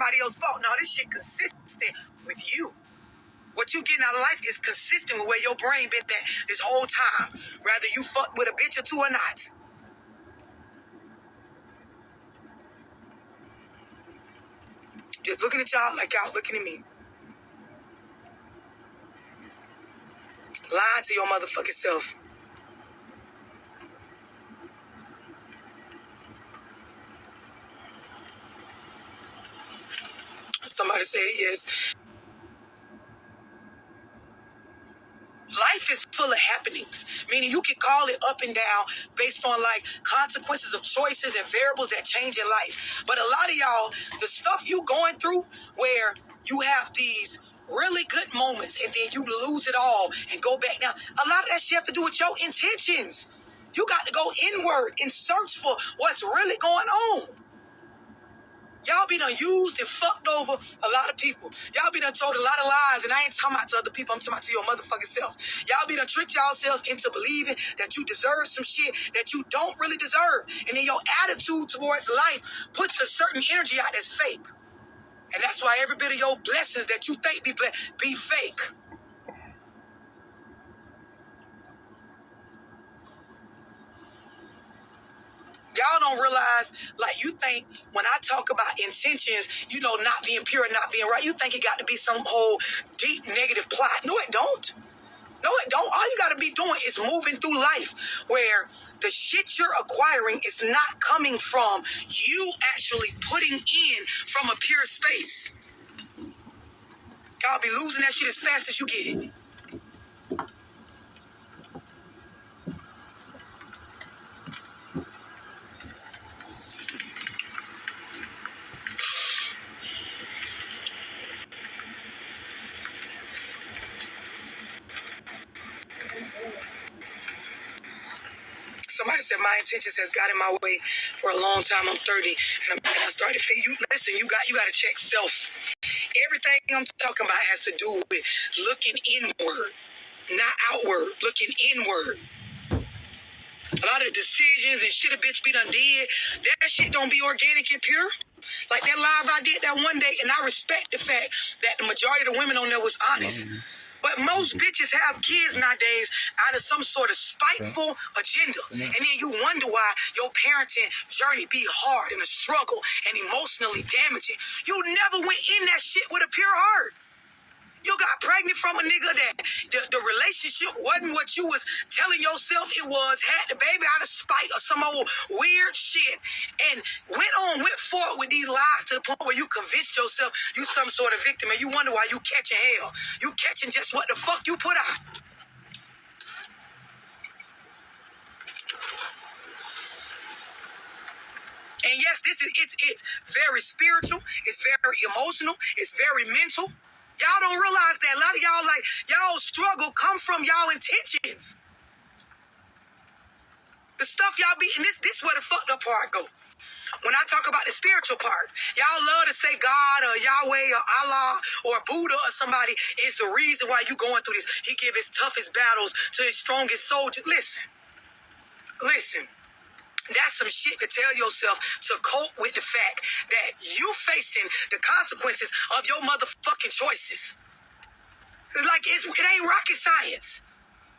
somebody else's fault. No, this shit consistent with you. What you getting out of life is consistent with where your brain been at this whole time. Whether you fuck with a bitch or two or not. Just looking at y'all like y'all looking at me. Lying to your motherfucking self. Somebody said yes. Life is full of happenings, meaning you can call it up and down based on like consequences of choices and variables that change in life. But a lot of y'all, the stuff you going through where you have these really good moments and then you lose it all and go back down, a lot of that shit have to do with your intentions. You got to go inward and search for what's really going on. Y'all be done used and fucked over a lot of people. Y'all be done told a lot of lies, and I ain't talking about to other people, I'm talking about to your motherfucking self. Y'all be done tricked yourselves into believing that you deserve some shit that you don't really deserve. And then your attitude towards life puts a certain energy out that's fake. And that's why every bit of your blessings that you think be fake. Y'all don't realize, like, you think when I talk about intentions, you know, not being pure and not being right, you think it got to be some whole deep negative plot. No, it don't. No, it don't. All you got to be doing is moving through life where the shit you're acquiring is not coming from you actually putting in from a pure space. Y'all be losing that shit as fast as you get it. Somebody said my intentions has got in my way for a long time. I'm 30 and I started thinking, listen, you got to check self. Everything I'm talking about has to do with looking inward, not outward, looking inward. A lot of decisions and shit a bitch be done did, that shit don't be organic and pure. Like that live I did that one day, and I respect the fact that the majority of the women on there was honest. But most bitches have kids nowadays out of some sort of spiteful agenda. And then you wonder why your parenting journey be hard and a struggle and emotionally damaging. You never went in that shit with a pure heart. You got pregnant from a nigga that the relationship wasn't what you was telling yourself it was, had the baby out of spite or some old weird shit, and went forward with these lies to the point where you convinced yourself you some sort of victim, and you wonder why you catching hell. You catching just what the fuck you put out. And yes, it's very spiritual, it's very emotional, it's very mental. Y'all don't realize that a lot of y'all, like, y'all struggle come from y'all intentions. The stuff y'all be, and this where the fucked up part go. When I talk about the spiritual part, y'all love to say God or Yahweh or Allah or Buddha or somebody is the reason why you going through this. He give his toughest battles to his strongest soldiers. Listen. That's some shit to tell yourself to cope with the fact that you facing the consequences of your motherfucking choices. Like, it ain't rocket science.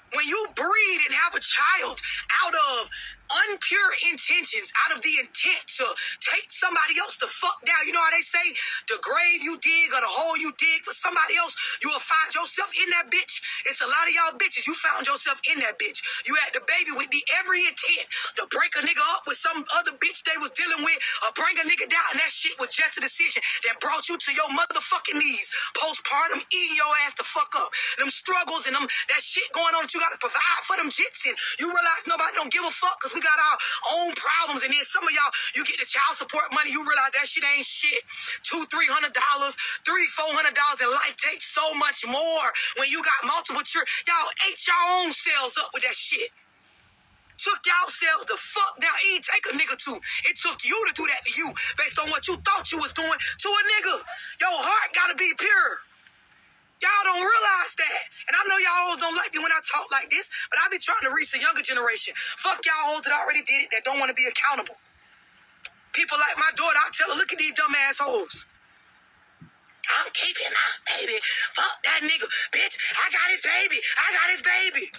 When you breed and have a child out of unpure intentions, out of the intent to take somebody else the fuck down, you know how they say the grave you dig or the hole you dig for somebody else, you will find yourself in that bitch. It's a lot of y'all bitches, you found yourself in that bitch. You had the baby with the every intent to break a nigga up with some other bitch they was dealing with or bring a nigga down, and that shit was just a decision that brought you to your motherfucking knees. Postpartum, eating your ass the fuck up. Them struggles and that shit going on that you gotta provide for them jits, and you realize nobody don't give a fuck because we got our own problems. And then some of y'all, you get the child support money, you realize that shit ain't shit. $200-$300, $400 in life takes so much more when you got multiple children. Y'all ate your own selves up with that shit. Took y'all selves the fuck down. It ain't take a nigga to. It took you to do that to you based on what you thought you was doing to a nigga. Your heart gotta be pure. Y'all don't realize that. And I know y'all always don't like me when I talk like this, but I be trying to reach the younger generation. Fuck y'all hoes that already did it, that don't want to be accountable. People like my daughter, I tell her, look at these dumb assholes. I'm keeping my baby. Fuck that nigga. Bitch, I got his baby. I got his baby.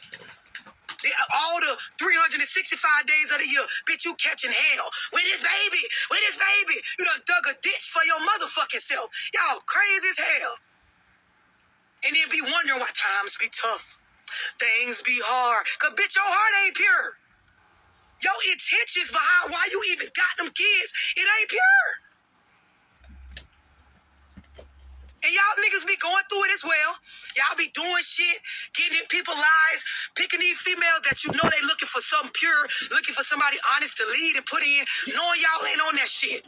All the 365 days of the year, bitch, you catching hell. With his baby. With his baby. You done dug a ditch for your motherfucking self. Y'all crazy as hell. And then be wondering why times be tough. Things be hard. Cause bitch, your heart ain't pure. Your intentions behind why you even got them kids, it ain't pure. And y'all niggas be going through it as well. Y'all be doing shit, getting in people's lives, picking these females that you know they looking for something pure, looking for somebody honest to lead and put in, knowing y'all ain't on that shit.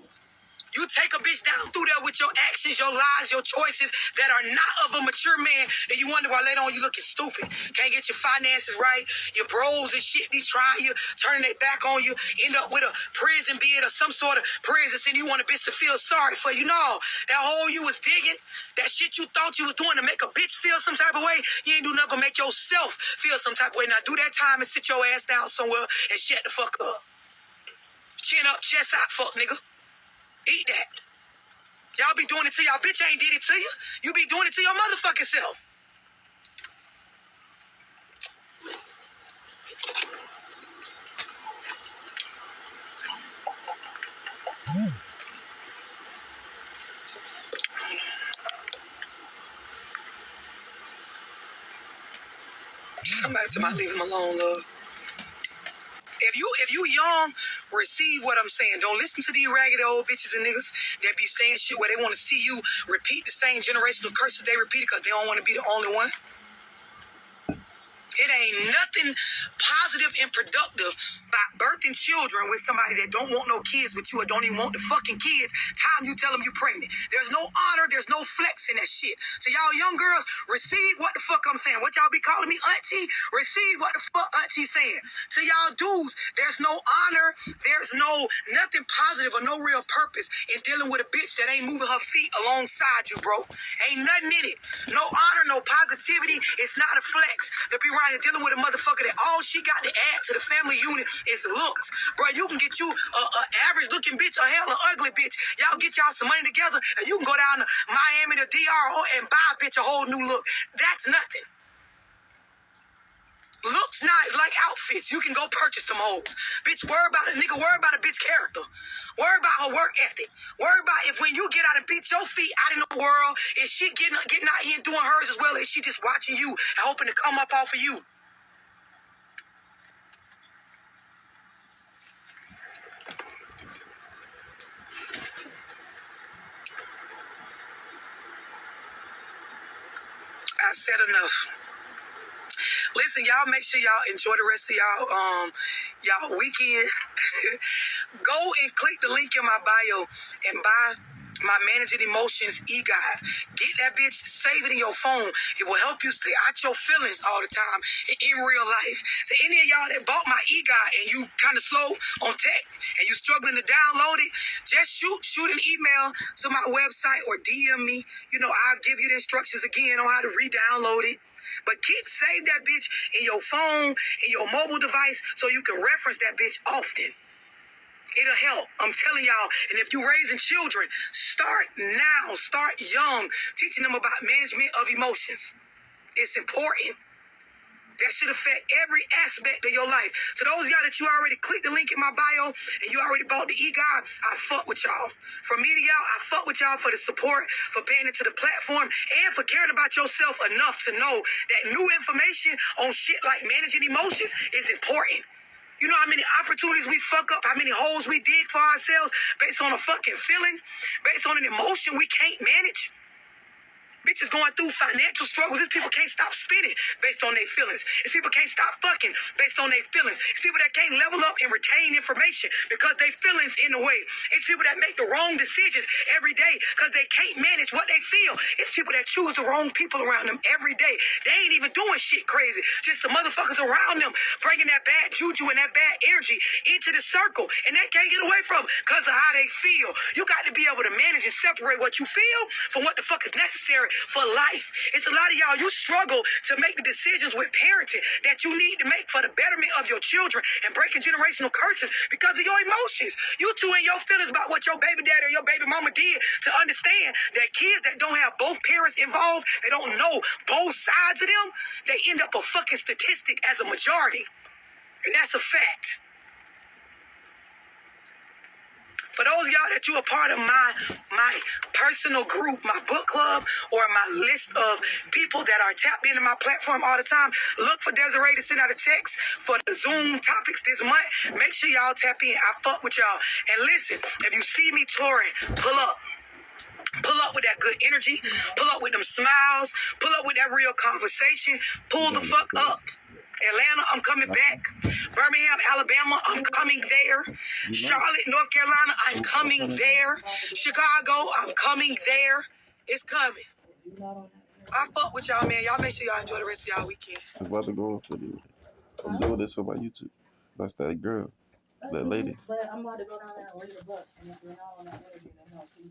You take a bitch down through there with your actions, your lies, your choices that are not of a mature man, and you wonder why later on you looking stupid. Can't get your finances right. Your bros and shit be trying you, turning their back on you, end up with a prison bed or some sort of prison, and you want a bitch to feel sorry for you. No, that hole you was digging, that shit you thought you was doing to make a bitch feel some type of way, you ain't do nothing but make yourself feel some type of way. Now do that time and sit your ass down somewhere and shut the fuck up. Chin up, chest out, fuck nigga. Eat that. Y'all be doing it to y'all bitch ain't did it to you. You be doing it to your motherfucking self. Somebody to my leave him alone, love. If you young, receive what I'm saying. Don't listen to these raggedy old bitches and niggas that be saying shit where they want to see you repeat the same generational curses they repeated because they don't want to be the only one. It ain't nothing positive and productive by birthing children with somebody that don't want no kids with you or don't even want the fucking kids. Time you tell them you pregnant. There's no honor. There's no flex in that shit. So y'all young girls, receive what the fuck I'm saying. What y'all be calling me auntie? Receive what the fuck auntie saying. To y'all dudes, there's no honor. There's no nothing positive or no real purpose in dealing with a bitch that ain't moving her feet alongside you, bro. Ain't nothing in it. No honor, no positivity. It's not a flex to be right. You're dealing with a motherfucker that all she got to add to the family unit is looks. Bro, you can get you a average looking bitch, a hella ugly bitch. Y'all get y'all some money together and you can go down to Miami to DR and buy a bitch a whole new look. That's nothing. Looks nice like outfits. You can go purchase them hoes. Bitch, worry about a nigga, worry about a bitch character. Worry about her work ethic. Worry about if when you get out and beat your feet out in the world, is she getting out here and doing hers as well, or is she just watching you and hoping to come up off of you? I've said enough. Listen, y'all make sure y'all enjoy the rest of y'all weekend. Go and click the link in my bio and buy my Managing Emotions e-guide. Get that bitch, save it in your phone. It will help you stay out your feelings all the time in real life. So any of y'all that bought my e-guide and you kind of slow on tech and you struggling to download it, just shoot an email to my website or DM me. You know, I'll give you the instructions again on how to re-download it. But save that bitch in your phone, in your mobile device, so you can reference that bitch often. It'll help. I'm telling y'all. And if you're raising children, start now. Start young. Teaching them about management of emotions. It's important. That should affect every aspect of your life. To those of y'all that you already clicked the link in my bio and you already bought the e-guide, I fuck with y'all. From me to y'all, I fuck with y'all for the support, for paying into the platform, and for caring about yourself enough to know that new information on shit like managing emotions is important. You know how many opportunities we fuck up, how many holes we dig for ourselves based on a fucking feeling, based on an emotion we can't manage? Bitches going through financial struggles. These people can't stop spending based on their feelings. These people can't stop fucking based on their feelings. It's people that can't level up and retain information because their feelings in the way. It's people that make the wrong decisions every day because they can't manage what they feel. It's people that choose the wrong people around them every day. They ain't even doing shit crazy. Just the motherfuckers around them bringing that bad juju and that bad energy into the circle. And they can't get away from it because of how they feel. You got to be able to manage and separate what you feel from what the fuck is necessary for life. It's a lot of y'all, you struggle to make the decisions with parenting that you need to make for the betterment of your children and breaking generational curses because of your emotions. You two and your feelings about what your baby daddy or your baby mama did to understand that kids that don't have both parents involved, they don't know both sides of them, they end up a fucking statistic as a majority. And that's a fact. For those of y'all that you are part of my personal group, my book club, or my list of people that are tapped into my platform all the time, look for Desiree to send out a text for the Zoom topics this month. Make sure y'all tap in. I fuck with y'all. And listen, if you see me touring, pull up. Pull up with that good energy. Pull up with them smiles. Pull up with that real conversation. Pull the fuck up. Atlanta, I'm coming back. Birmingham, Alabama, I'm coming there. Charlotte, North Carolina, I'm coming there. Chicago, I'm coming there. It's coming. I fuck with y'all, man. Y'all make sure y'all enjoy the rest of y'all weekend. I'm about to go for you. I'm doing this for my YouTube. That's that girl. That lady. But I'm about to go down there and read a book and y'all on that interview and help you.